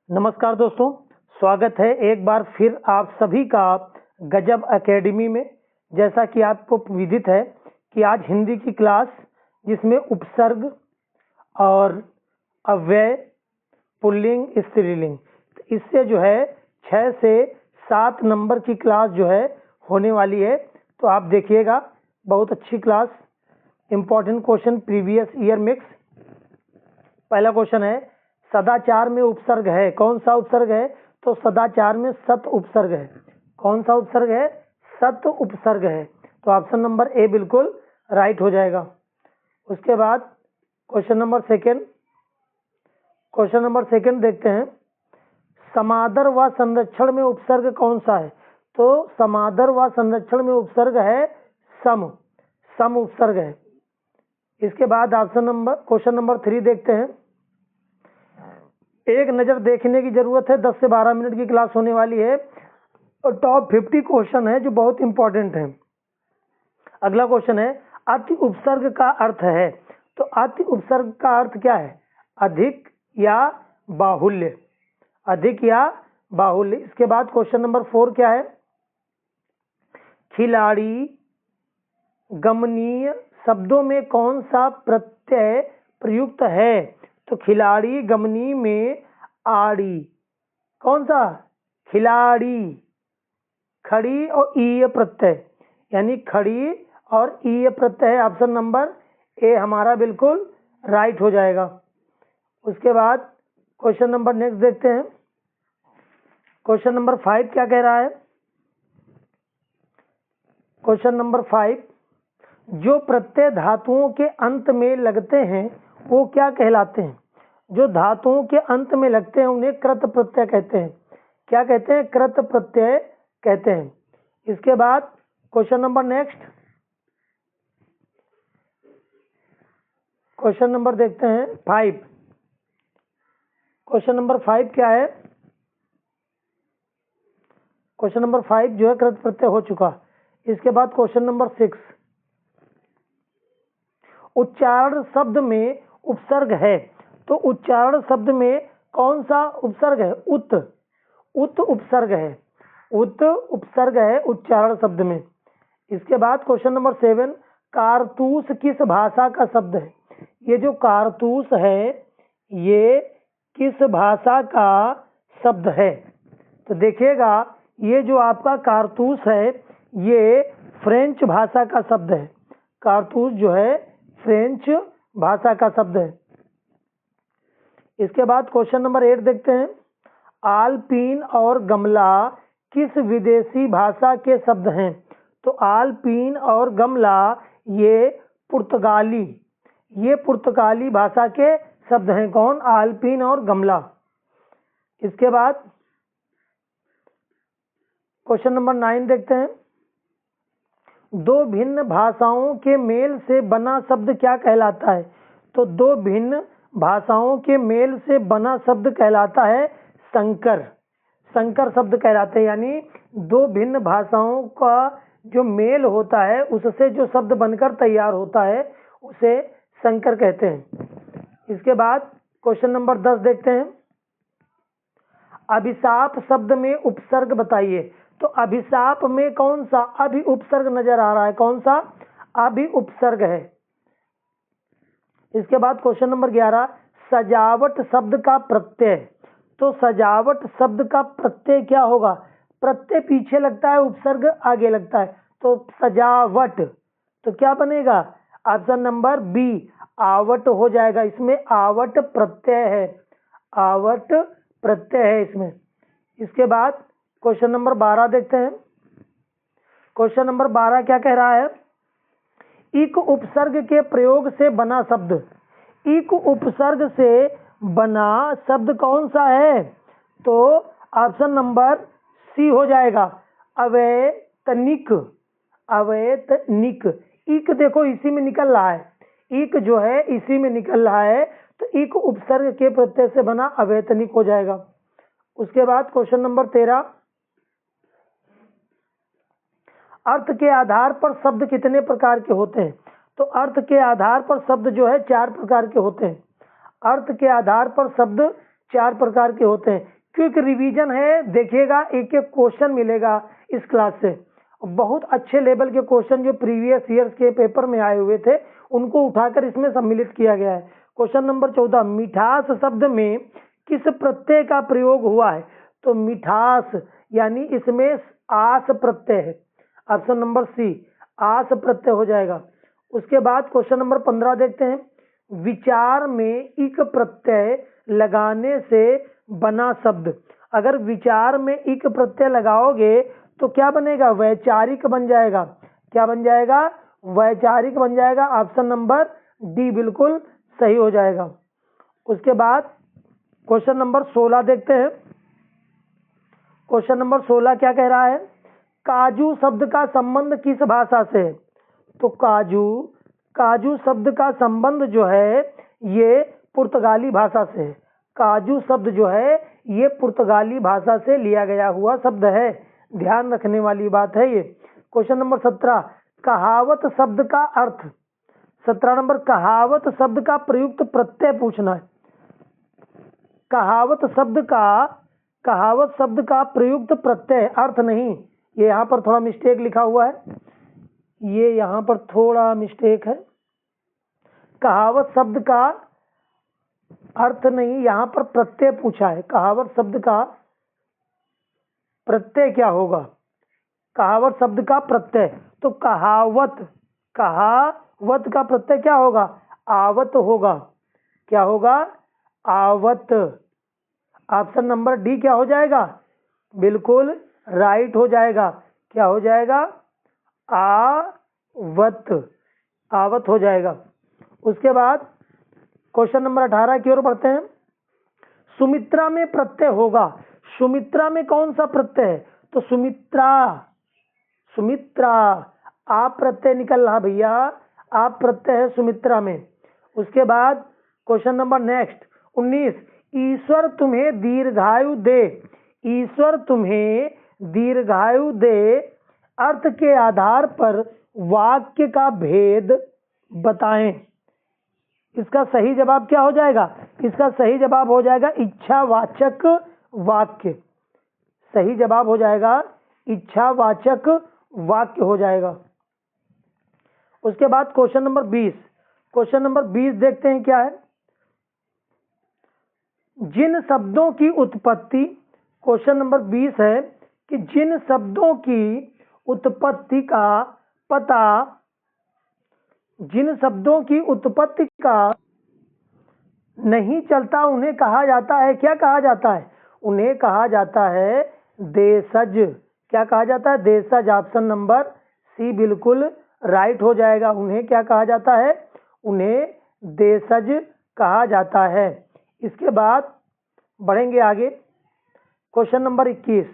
नमस्कार दोस्तों, स्वागत है एक बार फिर आप सभी का गजब एकेडमी में। जैसा कि आपको विदित है कि आज हिंदी की क्लास जिसमें उपसर्ग और अव्यय, पुल्लिंग, स्त्रीलिंग, इससे जो है 6 से 7 नंबर की क्लास जो है होने वाली है। तो आप देखिएगा, बहुत अच्छी class. Important question previous year mix. पहला क्वेश्चन है, सदाचार में उपसर्ग है, कौन सा उपसर्ग है? तो सदाचार में सत उपसर्ग है। कौन सा उपसर्ग है? सत उपसर्ग है। तो ऑप्शन नंबर ए बिल्कुल राइट हो जाएगा। उसके बाद क्वेश्चन नंबर सेकंड देखते हैं, समादर व संरक्षण में उपसर्ग कौन सा है? तो समादर व संरक्षण में उपसर्ग है सम उपसर्ग है। इसके बाद क्वेश्चन नंबर 3 देखते हैं। एक नज़र देखने की जरूरत है, 10 से 12 मिनट की क्लास होने वाली है और टॉप 50 क्वेश्चन है जो बहुत इंपॉर्टेंट है। अगला क्वेश्चन है, अति उपसर्ग का अर्थ है। तो अति उपसर्ग का अर्थ क्या है? अधिक या बाहुल्य, अधिक या बाहुल्य। इसके बाद क्वेश्चन नंबर 4 क्या है? खिलाड़ी, गमनीय शब्दों में कौन सा प्रत्यय प्रयुक्त है? तो खिलाड़ी, गमनी में आड़ी, कौन सा? खिलाड़ी, खड़ी और ईय प्रत्यय, यानी खड़ी और ईय प्रत्यय। ऑप्शन नंबर ए हमारा बिल्कुल राइट हो जाएगा। उसके बाद क्वेश्चन नंबर नेक्स्ट देखते हैं। क्वेश्चन नंबर 5 क्या कह रहा है? क्वेश्चन नंबर 5, जो प्रत्यय धातुओं के अंत में लगते हैं वो क्या कहलाते हैं? जो धातुओं के अंत में लगते हैं उन्हें कृत प्रत्यय कहते हैं। क्या कहते हैं? कृत प्रत्यय कहते हैं। इसके बाद question number next, question number देखते हैं 5। क्वेश्चन नंबर 5 क्या है? क्वेश्चन नंबर 5 जो है कृत प्रत्यय हो चुका। इसके बाद क्वेश्चन नंबर 6, उच्चारण शब्द में उपसर्ग है। तो उच्चारण शब्द में कौन सा उपसर्ग है? उत उपसर्ग है। उत उपसर्ग है उच्चारण शब्द में। इसके बाद क्वेश्चन नंबर 7, कारतूस किस भाषा का शब्द है? ये जो कारतूस है ये किस भाषा का शब्द है? तो देखिएगा, ये जो आपका कारतूस है ये फ्रेंच भाषा का शब्द है। कारतूस जो है फ्रेंच भाषा का शब्द है। इसके बाद क्वेश्चन नंबर 8 देखते हैं, आलपीन और गमला किस विदेशी भाषा के शब्द हैं? तो आलपीन और गमला ये पुर्तगाली भाषा के शब्द हैं। कौन? आलपीन और गमला। इसके बाद क्वेश्चन नंबर 9 देखते हैं, दो भिन्न भाषाओं के मेल से बना शब्द क्या कहलाता है? तो दो भिन्न भाषाओं के मेल से बना शब्द कहलाता है संकर शब्द कहलाते हैं। यानी दो भिन्न भाषाओं का जो मेल होता है उससे जो शब्द बनकर तैयार होता है उसे संकर कहते हैं। इसके बाद क्वेश्चन नंबर 10 देखते हैं, अभिशाप शब्द में उपसर्ग बताइए। तो अभिशाप में कौन सा अभि उपसर्ग नजर आ रहा है? कौन सा अभि उपसर्ग है? इसके बाद क्वेश्चन नंबर 11, सजावट शब्द का प्रत्यय। तो सजावट शब्द का प्रत्यय क्या होगा? प्रत्यय पीछे लगता है, उपसर्ग आगे लगता है। तो सजावट, तो क्या बनेगा? ऑप्शन नंबर बी आवट हो जाएगा। इसमें आवट प्रत्यय है, आवट प्रत्यय है इसमें। इसके बाद क्वेश्चन नंबर 12 देखते हैं। क्वेश्चन नंबर 12 क्या कह रहा है? इक उपसर्ग के प्रयोग से बना शब्द। इक उपसर्ग से बना शब्द कौन सा है? तो ऑप्शन नंबर सी हो जाएगा, अवैतनिक। इक देखो इसी में निकल रहा है, इक जो है इसी में निकल रहा है, तो इक उपसर्ग के प्रत्यय से बना अवैतनिक हो जाएगा। उसके बाद क्वेश्चन नंबर 13, अर्थ के आधार पर शब्द कितने प्रकार के होते हैं? तो अर्थ के आधार पर शब्द जो है 4 प्रकार के होते हैं। अर्थ के आधार पर शब्द 4 प्रकार के होते हैं। क्विक रिवीजन है, देखिएगा एक एक क्वेश्चन मिलेगा इस क्लास से। बहुत अच्छे लेवल के क्वेश्चन जो प्रीवियस ईयर्स के पेपर में आए हुए थे उनको उठाकर इसमें सम्मिलित किया गया है। क्वेश्चन नंबर 14, मिठास शब्द में किस प्रत्यय का प्रयोग हुआ है? तो मिठास यानी इसमें आस प्रत्यय है। ऑप्शन नंबर सी आस प्रत्यय हो जाएगा। उसके बाद क्वेश्चन नंबर 15 देखते हैं। विचार में इक प्रत्यय लगाने से बना शब्द। अगर विचार में इक प्रत्यय लगाओगे तो क्या बनेगा? वैचारिक बन जाएगा। क्या बन जाएगा? वैचारिक बन जाएगा। ऑप्शन नंबर डी बिल्कुल सही हो जाएगा। उसके बाद क्वेश्चन नंबर 16 देखते हैं। क्वेश्चन नंबर 16 क्या कह रहा है? काजू शब्द का संबंध किस भाषा से है? तो काजू शब्द का संबंध जो है ये पुर्तगाली भाषा से है। काजू शब्द जो है ये पुर्तगाली भाषा से लिया गया हुआ शब्द है। ध्यान रखने वाली बात है ये। क्वेश्चन नंबर 17, कहावत शब्द का अर्थ। 17 नंबर, कहावत शब्द का प्रयुक्त प्रत्यय पूछना है। कहावत शब्द का प्रयुक्त प्रत्यय, अर्थ नहीं। ये यहाँ पर थोड़ा मिस्टेक लिखा हुआ है, ये यहाँ पर थोड़ा मिस्टेक है। कहावत शब्द का अर्थ नहीं, यहाँ पर प्रत्यय पूछा है। कहावत शब्द का प्रत्यय क्या होगा? कहावत शब्द का प्रत्यय, तो कहावत का प्रत्यय क्या होगा? आवत होगा। क्या होगा? आवत। ऑप्शन नंबर डी क्या हो जाएगा? बिल्कुल राइट हो जाएगा। क्या हो जाएगा? आवत हो जाएगा। उसके बाद क्वेश्चन नंबर 18 की ओर बढ़ते हैं। सुमित्रा में प्रत्यय होगा। सुमित्रा में कौन सा प्रत्यय है? तो सुमित्रा आप प्रत्यय निकल रहा भैया, आप प्रत्यय है सुमित्रा में। उसके बाद क्वेश्चन नंबर नेक्स्ट 19, ईश्वर तुम्हें दीर्घायु दे। ईश्वर तुम्हें दीर्घायु दे अर्थ के आधार पर वाक्य का भेद बताएं। इसका सही जवाब क्या हो जाएगा? इसका सही जवाब हो जाएगा इच्छावाचक वाक्य। सही जवाब हो जाएगा इच्छावाचक वाक्य हो जाएगा। उसके बाद क्वेश्चन नंबर 20। क्वेश्चन नंबर 20 देखते हैं क्या है। जिन शब्दों की उत्पत्ति, क्वेश्चन नंबर 20 है कि जिन शब्दों की उत्पत्ति का पता, जिन शब्दों की उत्पत्ति का नहीं चलता उन्हें कहा जाता है, क्या कहा जाता है? उन्हें कहा जाता है देशज। क्या कहा जाता है? देशज। ऑप्शन नंबर सी बिल्कुल राइट हो जाएगा। उन्हें क्या कहा जाता है? उन्हें देशज कहा जाता है। इसके बाद बढ़ेंगे आगे। Question number 21।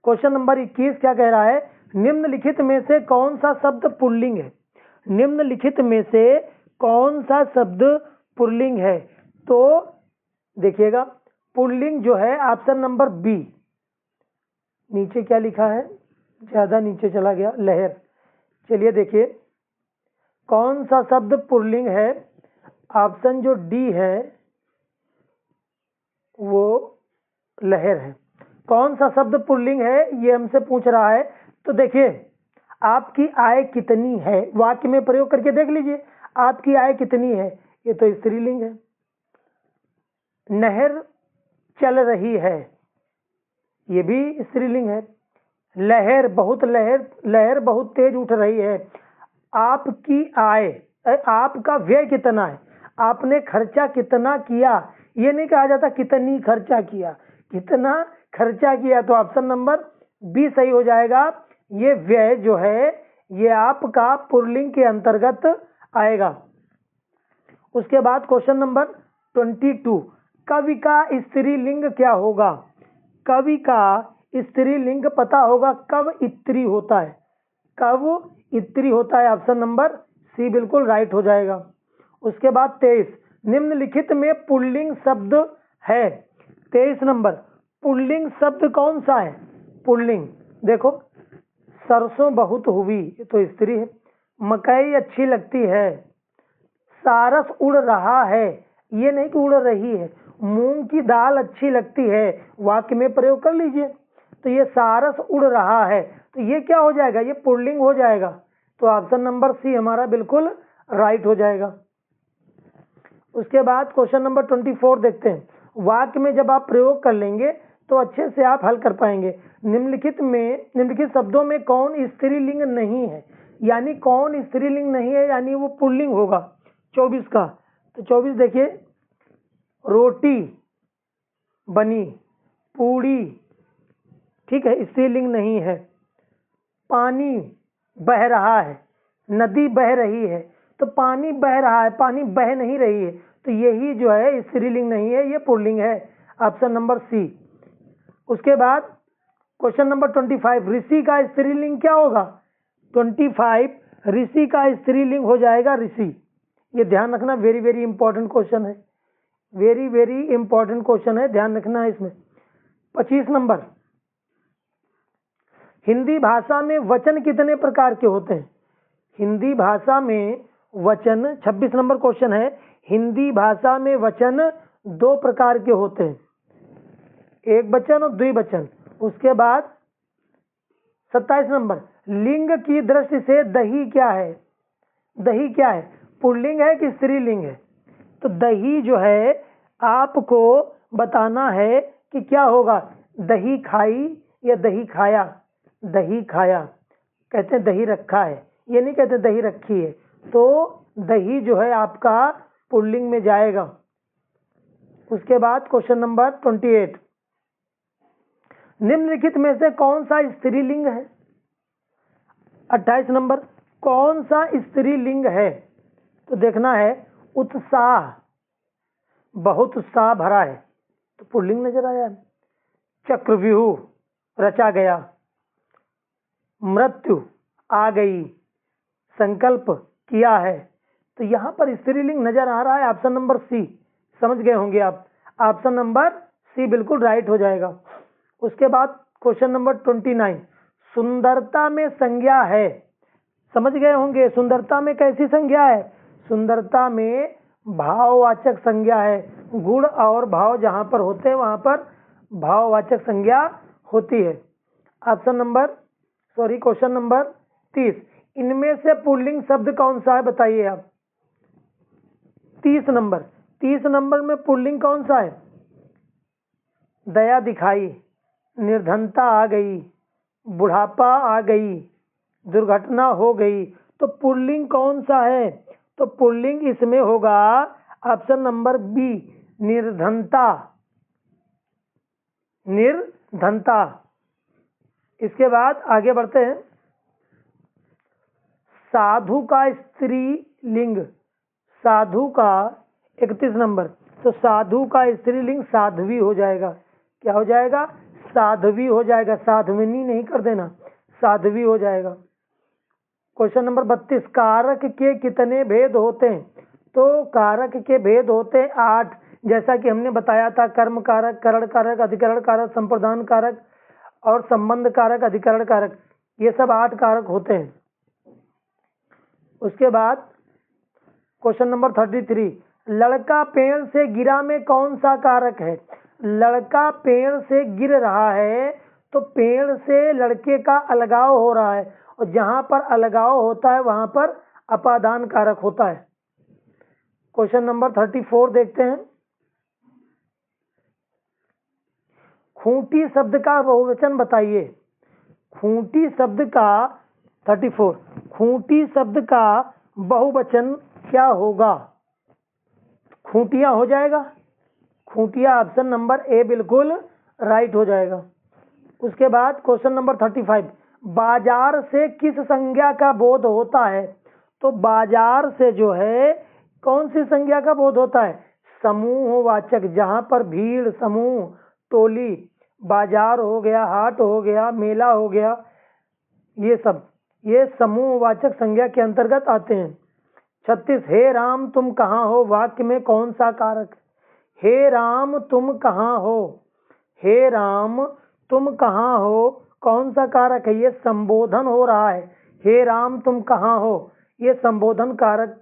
क्वेश्चन नंबर 21 क्या कह रहा है? निम्नलिखित में से कौन सा शब्द पुल्लिंग है? निम्नलिखित में से कौन सा शब्द पुल्लिंग है? तो देखिएगा पुल्लिंग जो है ऑप्शन नंबर बी। नीचे क्या लिखा है? ज्यादा नीचे चला गया, लहर। चलिए देखिए कौन सा शब्द पुल्लिंग है। ऑप्शन जो डी है वो लहर है। कौन सा शब्द पुल्लिंग है ये हमसे पूछ रहा है। तो देखिए आपकी आय कितनी है, वाक्य में प्रयोग करके देख लीजिए। आपकी आय कितनी है, ये तो स्त्रीलिंग है। नहर चल रही है, ये भी स्त्रीलिंग है। लहर बहुत तेज उठ रही है। आपकी आय, आपका व्यय कितना है, आपने खर्चा कितना किया। ये नहीं कहा जाता कितनी खर्चा किया, कितना खर्चा किया। तो ऑप्शन नंबर बी सही हो जाएगा। ये व्यय जो है ये आपका पुल्लिंग के अंतर्गत आएगा। उसके बाद क्वेश्चन नंबर 22, कवि का स्त्रीलिंग क्या होगा? कवि का स्त्रीलिंग पता होगा, कव इत्री होता है। कव इत्री होता है। ऑप्शन नंबर सी बिल्कुल राइट हो जाएगा। उसके बाद 23, निम्नलिखित में पुल्लिंग शब्द है। 23 नंबर, पुल्लिंग शब्द कौन सा है? पुल्लिंग देखो, सरसों बहुत हुई, ये तो स्त्री है। मकई अच्छी लगती है। सारस उड़ रहा है, ये नहीं कि उड़ रही है, मूंग की दाल अच्छी लगती है, वाक्य में प्रयोग कर लीजिए। तो ये सारस उड़ रहा है, तो ये क्या हो जाएगा, ये पुल्लिंग हो जाएगा। तो ऑप्शन नंबर सी हमारा बिल्कुल राइट हो जाएगा। उसके बाद क्वेश्चन नंबर 24 देखते हैं। वाक्य में जब आप प्रयोग कर लेंगे तो अच्छे से आप हल कर पाएंगे। निम्नलिखित शब्दों में कौन स्त्रीलिंग नहीं है, यानी कौन स्त्रीलिंग नहीं है, यानी वो पुल्लिंग होगा 24 का। तो 24 देखिए, रोटी बनी, पूड़ी, ठीक है, स्त्रीलिंग नहीं है। पानी बह रहा है, नदी बह रही है, तो पानी बह रहा है, पानी बह नहीं रही है, तो यही जो है स्त्रीलिंग नहीं है, ये पुल्लिंग है, ऑप्शन नंबर सी। उसके बाद क्वेश्चन नंबर 25, ऋषि का स्त्रीलिंग क्या होगा? 25 ऋषि का स्त्रीलिंग हो जाएगा ऋषि। ये ध्यान रखना, वेरी वेरी इंपॉर्टेंट क्वेश्चन है, वेरी वेरी इंपॉर्टेंट क्वेश्चन है, ध्यान रखना है इसमें। 25 नंबर, हिंदी भाषा में वचन कितने प्रकार के होते हैं? हिंदी भाषा में वचन, 26 नंबर क्वेश्चन है, हिंदी भाषा में वचन 2 प्रकार के होते हैं, एक वचन और द्विवचन। उसके बाद 27 नंबर, लिंग की दृष्टि से दही क्या है? दही क्या है, पुल्लिंग है कि स्त्रीलिंग है? तो दही जो है आपको बताना है कि क्या होगा, दही खाई या दही खाया? दही खाया, कहते हैं दही रखा है, ये नहीं कहते दही रखी है। तो दही जो है आपका पुल्लिंग में जाएगा। उसके बाद क्वेश्चन नंबर 28, निम्नलिखित में से कौन सा स्त्रीलिंग है? 28 नंबर, कौन सा स्त्रीलिंग है? तो देखना है, उत्साह, बहुत उत्साह भरा है, तो पुल्लिंग नजर आया। चक्रव्यूह, रचा गया। मृत्यु, आ गई, संकल्प किया है, तो यहां पर स्त्रीलिंग नजर आ रहा है, ऑप्शन नंबर सी। समझ गए होंगे आप, ऑप्शन नंबर सी बिल्कुल राइट हो जाएगा। उसके बाद क्वेश्चन नंबर 29, सुंदरता में संज्ञा है, समझ गए होंगे, सुंदरता में कैसी संज्ञा है? सुंदरता में भाववाचक संज्ञा है, गुण और भाव जहां पर होते हैं वहां पर भाववाचक संज्ञा होती है। क्वेश्चन नंबर 30, इनमें से पुल्लिंग शब्द कौन सा है, बताइए आप। 30 नंबर में पुल्लिंग कौन सा है? दया दिखाई, निर्धनता आ गई, बुढ़ापा आ गई, दुर्घटना हो गई, तो पुल्लिंग कौन सा है? तो पुल्लिंग इसमें होगा ऑप्शन नंबर बी, निर्धनता, निर्धनता। इसके बाद आगे बढ़ते हैं, साधु का स्त्रीलिंग, साधु का 31 नंबर, तो साधु का स्त्रीलिंग साध्वी हो जाएगा। क्या हो जाएगा? साध्वी हो जाएगा, साध्विनी नहीं कर देना, साध्वी हो जाएगा। क्वेश्चन नंबर 32, कारक के कितने भेद होते हैं? तो कारक के भेद होते हैं 8, जैसा कि हमने बताया था, कर्म कारक, करण कारक, अधिकरण कारक, संप्रदान कारक और संबंध कारक, अधिकरण कारक, ये सब 8 कारक होते हैं। उसके बाद क्वेश्चन नंबर 33, लड़का पेड़ से गिरा में कौन सा कारक है? लड़का पेड़ से गिर रहा है, तो पेड़ से लड़के का अलगाव हो रहा है, और जहां पर अलगाव होता है वहां पर अपादान कारक होता है। क्वेश्चन नंबर 34 देखते हैं, खूंटी शब्द का बहुवचन बताइए। खूंटी शब्द का 34, खूंटी शब्द का बहुवचन क्या होगा? खूंटियां हो जाएगा, खूंटियां, ऑप्शन नंबर ए बिल्कुल राइट हो जाएगा। उसके बाद क्वेश्चन नंबर 35, बाजार से किस संज्ञा का बोध होता है? तो बाजार से जो है कौन सी संज्ञा का बोध होता है? समूहवाचक, जहां पर भीड़, समूह, टोली, बाजार हो गया, हाट हो गया, मेला हो गया, ये सब ये समूहवाचक संज्ञा के अंतर्गत आते हैं। 36, हे राम तुम कहाँ हो, वाक्य में कौन सा कारक? हे राम तुम कहाँ हो, हे राम तुम कहाँ हो, कौन सा कारक है? ये संबोधन हो रहा है, हे राम तुम कहाँ हो, ये संबोधन कारक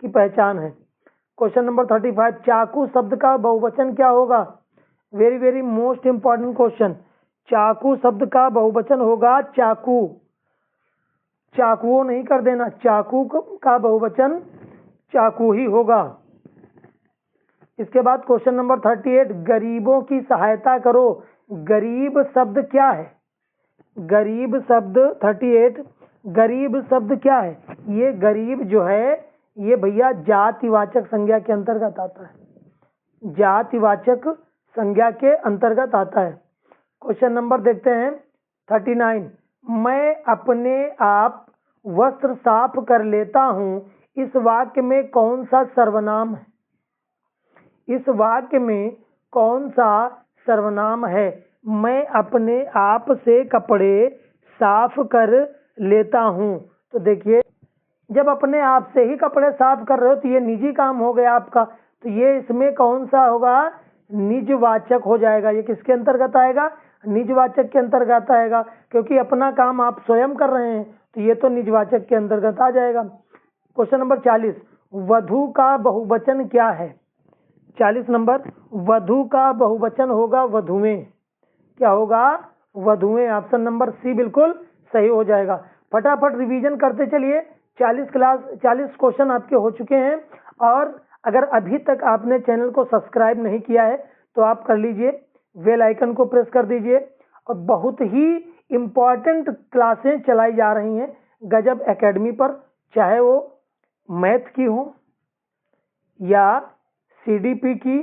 की पहचान है। क्वेश्चन नंबर 35, चाकू शब्द का बहुवचन क्या होगा? Very very most important question. चाकू शब्द का बहुवचन होगा चाकू। चाकुओं नहीं कर देना, चाकू का बहुवचन चाकू ही होगा। इसके बाद क्वेश्चन नंबर 38, गरीबों की सहायता करो। गरीब शब्द क्या है? गरीब शब्द 38, गरीब शब्द क्या है? ये गरीब जो है ये भैया जातिवाचक संज्ञा के अंतर्गत आता है। जातिवाचक संज्ञा के अंतर्गत आता है। क्वेश्चन नंबर देखते हैं 39, मैं अपने आप वस्त्र साफ कर लेता हूं। इस वाक्य में कौन सा सर्वनाम है? इस वाक्य में कौन सा सर्वनाम है? मैं अपने आप से कपड़े साफ कर लेता हूं। तो देखिए, जब अपने आप से ही कपड़े साफ कर रहे हो तो ये निजी काम हो गया आपका, तो ये इसमें कौन सा होगा? निजवाचक हो जाएगा। ये किसके अंतर्गत आएगा? निजवाचक के अंतर्गत आएगा, क्योंकि अपना काम आप स्वयं कर रहे हैं, तो ये तो निजवाचक के अंतर्गत आ जाएगा। क्वेश्चन नंबर 40, वधु का बहुवचन क्या है? 40 नंबर, वधु का बहुवचन होगा वधुएं। क्या होगा? वधुएं। ऑप्शन नंबर सी बिल्कुल सही हो जाएगा। फटाफट रिवीजन करते चलिए। 40 क्वेश्चन आपके हो चुके हैं, और अगर अभी तक आपने चैनल को सब्सक्राइब नहीं किया है तो आप कर लीजिए, बेल आइकन को प्रेस कर दीजिए। और बहुत ही इम्पॉर्टेंट क्लासें चलाई जा रही हैं गजब एकेडमी पर, चाहे वो मैथ की हो या सीडीपी की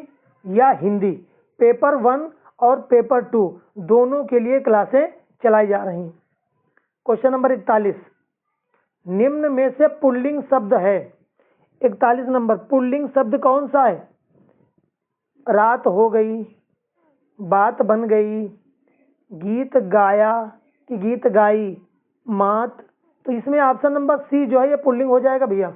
या हिंदी। पेपर 1 और पेपर 2 दोनों के लिए क्लासें चलाई जा रही हैं। क्वेश्चन नंबर 41, निम्न में से पुल्लिंग शब्द है। 41 नंबर, पुल्लिंग शब्द कौन सा है? रात हो गई, बात बन गई, गीत गाया कि गीत गाई, मात। तो इसमें ऑप्शन नंबर सी जो है ये पुल्लिंग हो जाएगा भैया।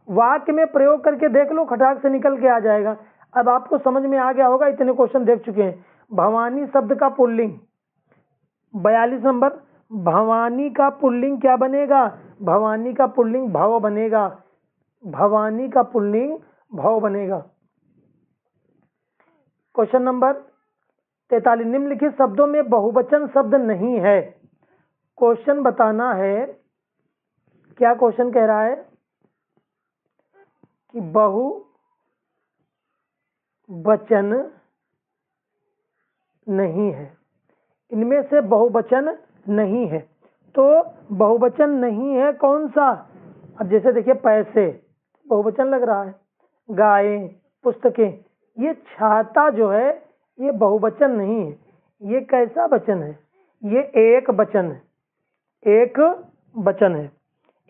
वाक्य में प्रयोग करके देख लो, खटाक से निकल के आ जाएगा। अब आपको समझ में आ गया होगा, इतने क्वेश्चन देख चुके हैं। भवानी शब्द का पुल्लिंग। 42 नंबर, भवानी का पुल्लिंग क्या बनेगा? भवानी का पुल्लिंग भव बनेगा। भवानी का पुल्लिंग भव बनेगा। क्वेश्चन नंबर 43, निम्नलिखित शब्दों में बहुवचन शब्द नहीं है। क्वेश्चन बताना है, क्या क्वेश्चन कह रहा है कि बहुवचन नहीं है, इनमें से बहुवचन नहीं है। तो बहुवचन नहीं है कौन सा? अब जैसे देखिए, पैसे बहुवचन लग रहा है, गायें, पुस्तकें। ये छाता जो है ये बहुवचन नहीं है, ये कैसा वचन है? ये एक वचन है, एक वचन है।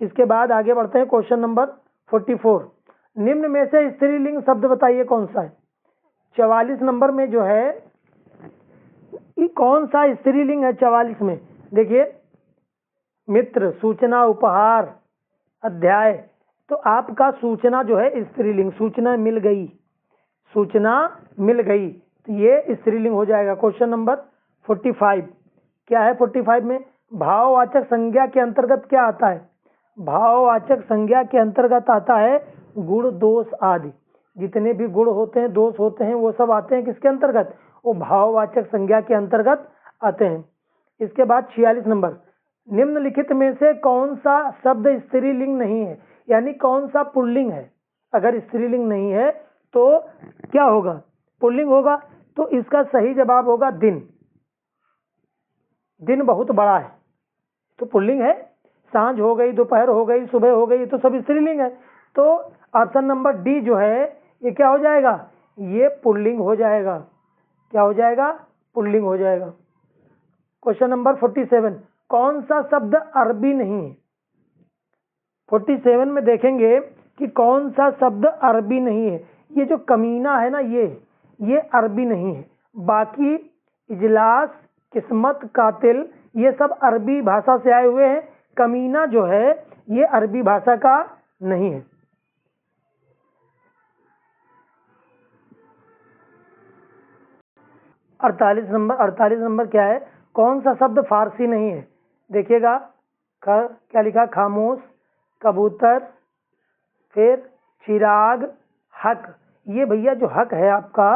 इसके बाद आगे बढ़ते हैं। क्वेश्चन नंबर 44, निम्न में से स्त्रीलिंग शब्द बताइए कौन सा है? 44 नंबर में जो है ये कौन सा स्त्रीलिंग है? 44 में देखिए, मित्र, सूचना, उपहार, अध्याय। तो आपका सूचना जो है स्त्रीलिंग, सूचना मिल गई, सूचना मिल गई, तो ये स्त्रीलिंग हो जाएगा। क्वेश्चन नंबर 45, क्या है 45 में? भाववाचक संज्ञा के अंतर्गत क्या आता है? भाववाचक संज्ञा के अंतर्गत आता है गुण, दोष आदि। जितने भी गुण होते हैं, दोष होते हैं, वो सब आते हैं किसके अंतर्गत? वो भाववाचक संज्ञा के अंतर्गत आते हैं। इसके बाद 46 नंबर, निम्नलिखित में से कौन सा शब्द स्त्रीलिंग नहीं है? यानी कौन सा पुल्लिंग है? अगर स्त्रीलिंग नहीं है तो क्या होगा? पुल्लिंग होगा। तो इसका सही जवाब होगा दिन। दिन बहुत बड़ा है तो पुल्लिंग है। सांझ हो गई, दोपहर हो गई, सुबह हो गई, तो सब स्त्रीलिंग है। तो ऑप्शन नंबर डी जो है ये क्या हो जाएगा? ये पुल्लिंग हो जाएगा। क्या हो जाएगा? पुल्लिंग हो जाएगा। क्वेश्चन नंबर 47, कौन सा शब्द अरबी नहीं है? 47 में देखेंगे कि कौन सा शब्द अरबी नहीं है। ये जो कमीना है ना, ये अरबी नहीं है। बाकी इजलास, किस्मत, कातिल, ये सब अरबी भाषा से आए हुए हैं। कमीना जो है ये अरबी भाषा का नहीं है। अड़तालीस नंबर क्या है? कौन सा शब्द फारसी नहीं है? देखिएगा, क्या लिखा? खामोश, कबूतर, फिर चिराग, हक, ये भैया जो हक है आपका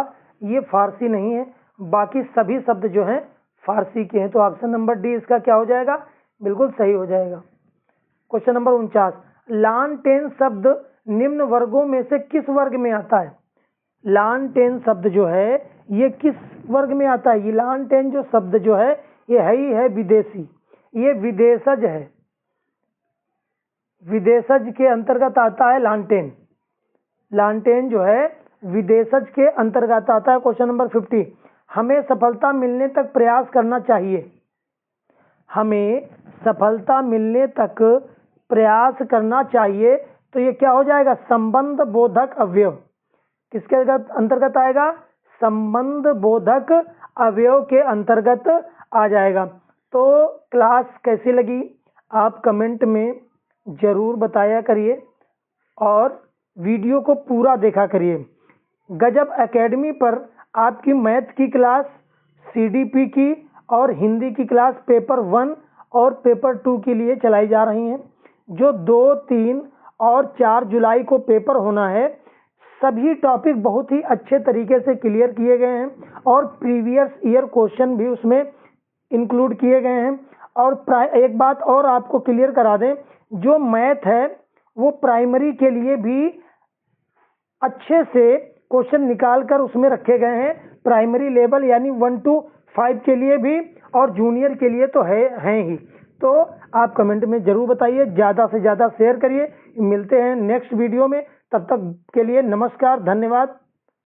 ये फारसी नहीं है, बाकी सभी शब्द जो हैं फारसी के हैं। तो ऑप्शन नंबर डी इसका क्या हो जाएगा, बिल्कुल सही हो जाएगा। क्वेश्चन नंबर 49, लानटेन शब्द निम्न वर्गों में से किस वर्ग में आता है? लानटेन शब्द जो है ये किस वर्ग में आता है? ये लानटेन जो शब्द जो है ये है ही है विदेशी, ये विदेशज है, विदेशज के अंतर्गत आता है लानटेन। लानटेन जो है विदेशज के अंतर्गत आता है। क्वेश्चन नंबर 50, हमें सफलता मिलने तक प्रयास करना चाहिए। हमें सफलता मिलने तक प्रयास करना चाहिए, तो ये क्या हो जाएगा, संबंध बोधक अवयव। किसके अंतर्गत आएगा, संबंध बोधक अवयव के अंतर्गत आ जाएगा। तो क्लास कैसी लगी आप कमेंट में जरूर बताया करिए और वीडियो को पूरा देखा करिए। गजब एकेडमी पर आपकी मैथ की क्लास, सीडीपी की और हिंदी की क्लास पेपर 1 और पेपर 2 के लिए चलाई जा रही हैं। जो 2, 3 और 4 जुलाई को पेपर होना है, सभी टॉपिक बहुत ही अच्छे तरीके से क्लियर किए गए हैं और प्रीवियस ईयर क्वेश्चन भी उसमें इंक्लूड किए गए हैं। और एक बात और आपको क्लियर करा दें, जो मैथ है वो प्राइमरी के लिए भी अच्छे से क्वेश्चन निकाल कर उसमें रखे गए हैं, प्राइमरी लेवल यानी 1 to 5 के लिए भी और जूनियर के लिए तो हैं ही। तो आप कमेंट में जरूर बताइए, ज़्यादा से ज़्यादा शेयर करिए। मिलते हैं नेक्स्ट वीडियो में, तब तक के लिए नमस्कार, धन्यवाद।